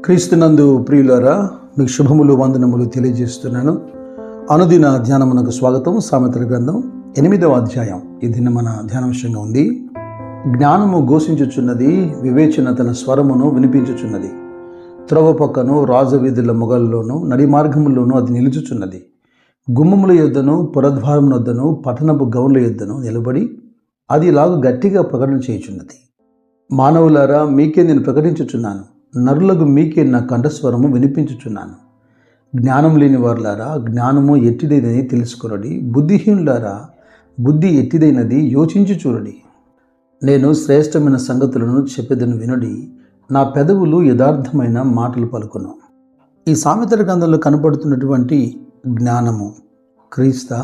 క్రీస్తునందు ప్రియులారా, మీకు శుభములు వందనములు తెలియజేస్తున్నాను. అనుదిన ధ్యానమునకు స్వాగతం. సామెతల గ్రంథం 8వ అధ్యాయం ఈ దిన మన ధ్యానాంశంగా ఉంది. జ్ఞానము ఘోషించుచున్నది, వివేచన తన స్వరమును వినిపించుచున్నది. త్రోవ పక్కను రాజవీధుల మొగల్లోనూ నడి మార్గముల్లోనూ అది నిలుచుచున్నది. గుమ్మముల యొద్దను పురద్వారముల యొద్దను పట్టణపు గౌన్ల యొద్దను నిలబడి అది ఇలాగ గట్టిగా ప్రకటన చేయుచున్నది. మానవులారా, మీకే నేను ప్రకటించుచున్నాను, నరులకు మీకే నా కంఠస్వరము వినిపించుచున్నాను. జ్ఞానం లేని వారులారా, జ్ఞానము ఎట్టిదైనది తెలుసుకొనడి. బుద్ధిహీనులారా, బుద్ధి ఎట్టిదైనది యోచించి చూడండి. నేను శ్రేష్టమైన సంగతులను చెప్పేదను వినుడి. నా పెదవులు యథార్థమైన మాటలు పలుకును. ఈ సామెతల గ్రంథంలో కనపడుతున్నటువంటి జ్ఞానము క్రీస్తా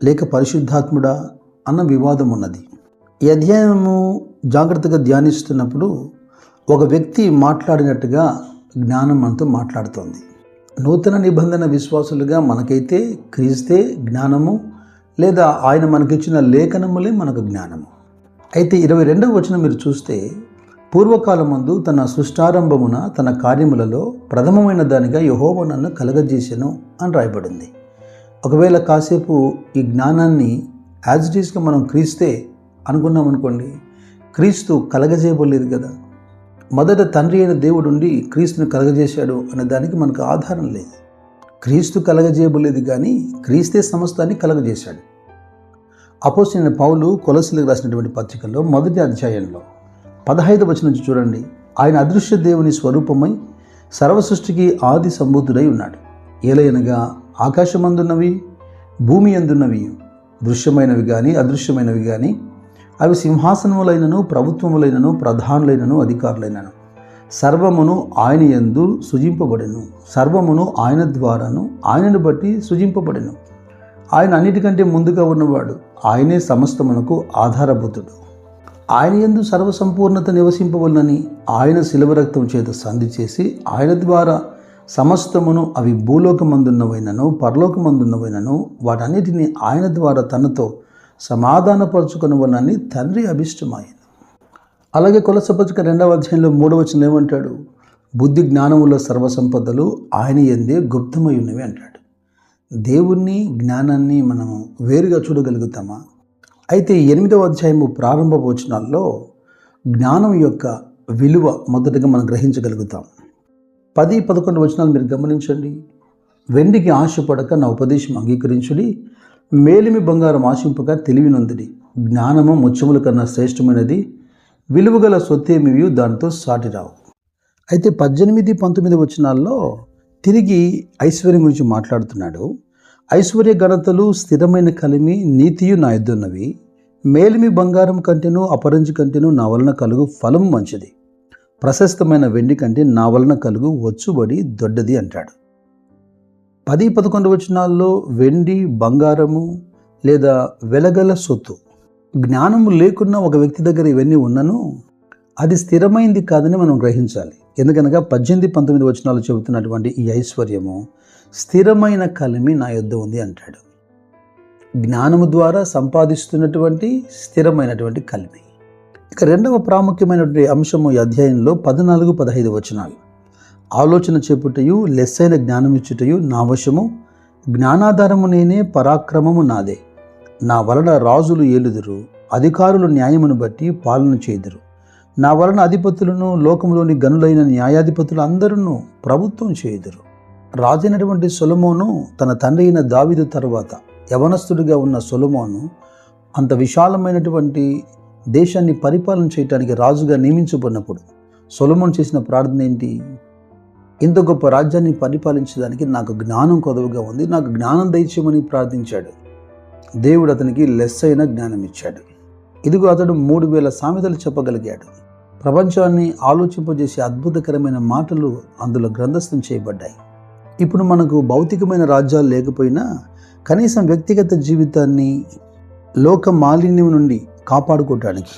లేక పరిశుద్ధాత్ముడా అన్న వివాదం ఉన్నది. ఈ అధ్యాయము జాగ్రత్తగా ధ్యానిస్తున్నప్పుడు ఒక వ్యక్తి మాట్లాడినట్టుగా జ్ఞానం మనతో మాట్లాడుతోంది. నూతన నిబంధన విశ్వాసులుగా మనకైతే క్రీస్తే జ్ఞానము, లేదా ఆయన మనకిచ్చిన లేఖనములే మనకు జ్ఞానము. అయితే 22వ వచనం మీరు చూస్తే, పూర్వకాలమందు తన సృష్టారంభమున తన కార్యములలో ప్రథమమైన దానిగా యెహోవా నన్ను కలగజేసెను అని రాయబడింది. ఒకవేళ కాసేపు ఈ జ్ఞానాన్ని యాజ్ ఇట్ ఈస్గా మనం క్రీస్తే అనుకున్నాం అనుకోండి, క్రీస్తు కలగజేయబడలేదు కదా. మొదట తండ్రి అయిన దేవుడు ఉండి క్రీస్తుని కలగజేశాడు అనే దానికి మనకు ఆధారం లేదు. క్రీస్తు కలగజేయబడలేదు, కానీ క్రీస్తే సమస్తాన్ని కలగజేశాడు. అపోస్తలుడైన పౌలు కొలస్సీలకు రాసినటువంటి పత్రికలో 1వ అధ్యాయంలో 15వ వచనం నుంచి చూడండి. ఆయన అదృశ్య దేవుని స్వరూపమై సర్వసృష్టికి ఆది సంభూతుడై ఉన్నాడు. ఏలయనగా ఆకాశమందున్నవి భూమి అందున్నవి, దృశ్యమైనవి కానీ అదృశ్యమైనవి కానీ, అవి సింహాసనములైనను ప్రభుత్వములైనను ప్రధానులైనను అధికారులైనను, సర్వమును ఆయన యందు సృజింపబడెను. సర్వమును ఆయన ద్వారాను ఆయనను బట్టి సృజింపబడెను. ఆయన అన్నిటికంటే ముందుగా ఉన్నవాడు, ఆయనే సమస్తమునకు ఆధారభూతుడు. ఆయన యందు సర్వసంపూర్ణత నివసింపవలనని ఆయన శిలువ రక్తం చేత సంధి చేసి ఆయన ద్వారా సమస్తమును, అవి భూలోకమందున్నవైనను పరలోకమందున్నవైనను, వాటన్నిటినీ ఆయన ద్వారా తనతో సమాధానపరచుకునవలనని తండ్రి అభిష్టమాయను. అలాగే కొలస్సీ పత్రిక 2వ అధ్యాయంలో 3వ వచనం ఏమంటాడు? బుద్ధి జ్ఞానముల సర్వసంపదలు ఆయన యందే గుప్తమై ఉన్నవి అంటాడు. దేవుణ్ణి జ్ఞానాన్ని మనము వేరుగా చూడగలుగుతామా? అయితే 8వ అధ్యాయము ప్రారంభ వచనాల్లో జ్ఞానం యొక్క విలువ మొదటగా మనం గ్రహించగలుగుతాం. 10-11 వచనాలు మీరు గమనించండి. వెండికి ఆశపడక నా ఉపదేశం అంగీకరించుడి, మేలిమి బంగారం ఆశింపగా తెలివినొందిడి. జ్ఞానము ముత్యముల కన్నా శ్రేష్టమైనది, విలువగల సొత్తేమియు దానితో సాటిరావు. అయితే 18-19 వచనాల్లో తిరిగి ఐశ్వర్యం గురించి మాట్లాడుతున్నాడు. ఐశ్వర్య ఘనతలు స్థిరమైన కలిమి నీతియు నా యొద్దన్నవి, మేలిమి బంగారం కంటేను అపరంజి కంటేను నా వలన కలుగు ఫలం మంచిది, ప్రశస్తమైన వెండి కంటే నా వలన కలుగు వచ్చుబడి దొడ్డది అంటాడు. 10-11 వచనాల్లో వెండి బంగారము లేదా వెలగల సొత్తు, జ్ఞానము లేకున్నా ఒక వ్యక్తి దగ్గర ఇవన్నీ ఉన్నను అది స్థిరమైంది కాదని మనం గ్రహించాలి. ఎందుకనగా 18-19 వచనాలు చెబుతున్నటువంటి ఈ ఐశ్వర్యము స్థిరమైన కలిమి నా యొద్ద ఉంది అంటాడు. జ్ఞానము ద్వారా సంపాదిస్తున్నటువంటి స్థిరమైనటువంటి కలిమి. ఇక 2వ ప్రాముఖ్యమైనటువంటి అంశము ఈ అధ్యాయంలో 14-15 వచనాలు. ఆలోచన చెప్పుటయు లెస్సైన జ్ఞానమిచ్చుటయు నా వశము, జ్ఞానాధారము నేనే, పరాక్రమము నాదే. నా వలన రాజులు ఏలుదురు, అధికారులు న్యాయమును బట్టి పాలన చేయుదురు. నా వలన అధిపతులను లోకములోని గనులైన న్యాయాధిపతులు అందరూ ప్రభుత్వం చేయుదురు. రాజైనటువంటి సొలొమోను తన తండ్రి అయిన దావీదు తర్వాత యవనస్తుడిగా ఉన్న సొలొమోను అంత విశాలమైనటువంటి దేశాన్ని పరిపాలన చేయడానికి రాజుగా నియమించబడినప్పుడు సొలొమోను చేసిన ప్రార్థన ఏంటి? ఇంత గొప్ప రాజ్యాన్ని పరిపాలించడానికి నాకు జ్ఞానం కొదవగా ఉంది, నాకు జ్ఞానం దయచేయమని ప్రార్థించాడు. దేవుడు అతనికి లెస్సైన జ్ఞానం ఇచ్చాడు. ఇదిగో అతడు 3000 సామెతలు చెప్పగలిగాడు. ప్రపంచాన్ని ఆలోచింపజేసే అద్భుతకరమైన మాటలు అందులో గ్రంథస్థం చేయబడ్డాయి. ఇప్పుడు మనకు భౌతికమైన రాజ్యాలు లేకపోయినా కనీసం వ్యక్తిగత జీవితాన్ని లోక మాలిన్యం నుండి కాపాడుకోవటానికి,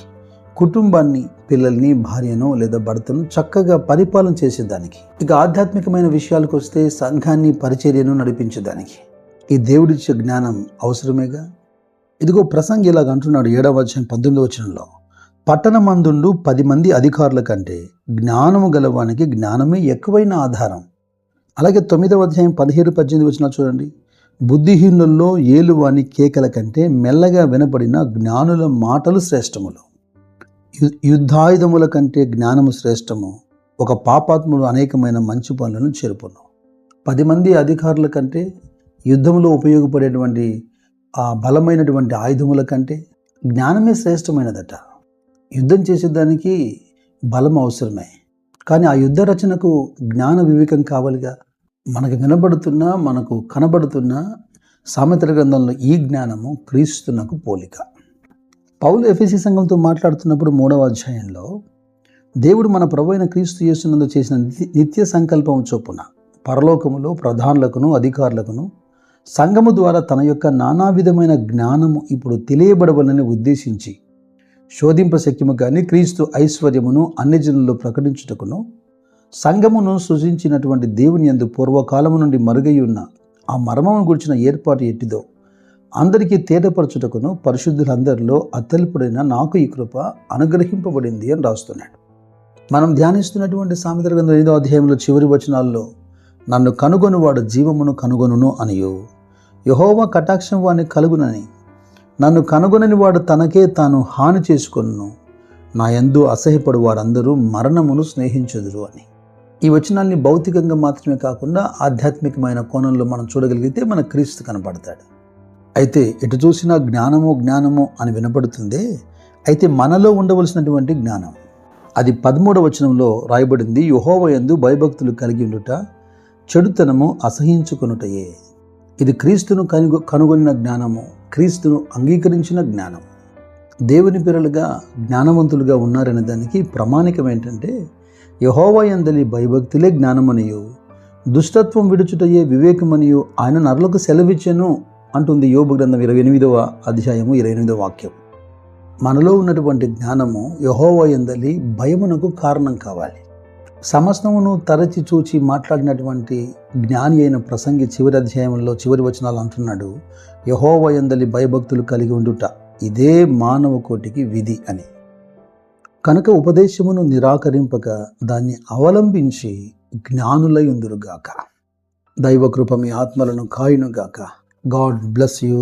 కుటుంబాన్ని, పిల్లల్ని, భార్యను లేదా భర్తను చక్కగా పరిపాలన చేసేదానికి, ఇక ఆధ్యాత్మికమైన విషయాలకు వస్తే సంఘాన్ని, పరిచర్యను నడిపించేదానికి ఈ దేవుడిచ్చే జ్ఞానం అవసరమేగా. ఇదిగో ప్రసంగి ఇలాగ అంటున్నాడు 7వ అధ్యాయం 18వ వచనంలో, పట్టణమందుండు 10 మంది అధికారుల కంటే జ్ఞానము గలవానికి జ్ఞానమే ఎక్కువైన ఆధారం. అలాగే 9వ అధ్యాయం 17-18 వచనాలు చూడండి. బుద్ధిహీనుల్లో ఏలువాని కేకల కంటే మెల్లగా వినపడిన జ్ఞానుల మాటలు శ్రేష్టములు. యుద్ధాయుధముల కంటే జ్ఞానము శ్రేష్టము. ఒక పాపాత్ముడు అనేకమైన మంచి పనులను చెరుపును. 10 మంది అధికారుల కంటే, యుద్ధంలో ఉపయోగపడేటువంటి ఆ బలమైనటువంటి ఆయుధముల కంటే జ్ఞానమే శ్రేష్టమైనదట. యుద్ధం చేసేదానికి బలం అవసరమే, కానీ ఆ యుద్ధ రచనకు జ్ఞాన వివేకం కావాలిగా. మనకు వినబడుతున్నా, మనకు కనబడుతున్న సామెతల గ్రంథంలో ఈ జ్ఞానము క్రీస్తునకు పోలిక. పౌలు ఎఫెసీ సంఘంతో మాట్లాడుతున్నప్పుడు 3వ అధ్యాయంలో దేవుడు మన ప్రభువైన క్రీస్తు యేసునందు చేసిన నిత్య సంకల్పం చొప్పున పరలోకములో ప్రధానులకును అధికారులకును సంఘము ద్వారా తన యొక్క నానా విధమైన జ్ఞానము ఇప్పుడు తెలియబడవలని ఉద్దేశించి శోధింపశక్యము కానీ క్రీస్తు ఐశ్వర్యమును అన్ని జనుల్లో ప్రకటించుటకును సంఘమును సృజించినటువంటి దేవుని యందు పూర్వకాలము నుండి మరుగై ఉన్న ఆ మర్మమును గురించిన ఏర్పాటు ఎట్టిదో అందరికీ తేటపరచుటకును పరిశుద్ధులందరిలో అత్తలిపుడైన నాకు ఈ కృప అనుగ్రహింపబడింది అని రాస్తున్నాడు. మనం ధ్యానిస్తున్నటువంటి సామెతల గ్రంథం 5వ అధ్యాయంలో చివరి వచనాల్లో నన్ను కనుగొనువాడు జీవమును కనుగొనును అనియు, యెహోవా కటాక్షం వాని కలుగునని, నన్ను కనుగొనని వాడు తనకే తాను హాని చేసుకొనును, నా యందు అసహ్యపడు వారందరూ మరణమును స్నేహించుదురు అని. ఈ వచనాల్ని భౌతికంగా మాత్రమే కాకుండా ఆధ్యాత్మికమైన కోణంలో మనం చూడగలిగితే మన క్రీస్తు కనపడతాడు. అయితే ఎటు చూసినా జ్ఞానము జ్ఞానము అని వినపడుతుందే, అయితే మనలో ఉండవలసినటువంటి జ్ఞానం అది 13వ వచనంలో రాయబడింది. యెహోవా యందు భయభక్తులు కలిగి ఉండుట, చెడుతనము అసహించుకొనుటయే. ఇది క్రీస్తును కనుగొనిన జ్ఞానము, క్రీస్తును అంగీకరించిన జ్ఞానం. దేవుని పిల్లలుగా జ్ఞానవంతులుగా ఉన్నారనే దానికి ప్రమాణికం ఏంటంటే యెహోవా యందలి భయభక్తులే జ్ఞానమనియు, దుష్టత్వం విడుచుటయే వివేకమనియు ఆయన నరులకు సెలవిచ్చెను అంటుంది యోబు గ్రంథం 28వ అధ్యాయము 28వ వాక్యం. మనలో ఉన్నటువంటి జ్ఞానము యెహోవా యందలి భయమునకు కారణం కావాలి. సమస్తమును తరచి చూచి మాట్లాడినటువంటి జ్ఞాని అయిన ప్రసంగి చివరి అధ్యాయంలో చివరి వచనాలు అంటున్నాడు, యెహోవా యందలి భయభక్తులు కలిగి ఉండుట ఇదే మానవ కోటికి విధి అని. కనుక ఉపదేశమును నిరాకరింపక దాన్ని అవలంబించి జ్ఞానులై ఉందురుగాక. దైవ కృప మీ ఆత్మలను కాయునుగాక. God bless you.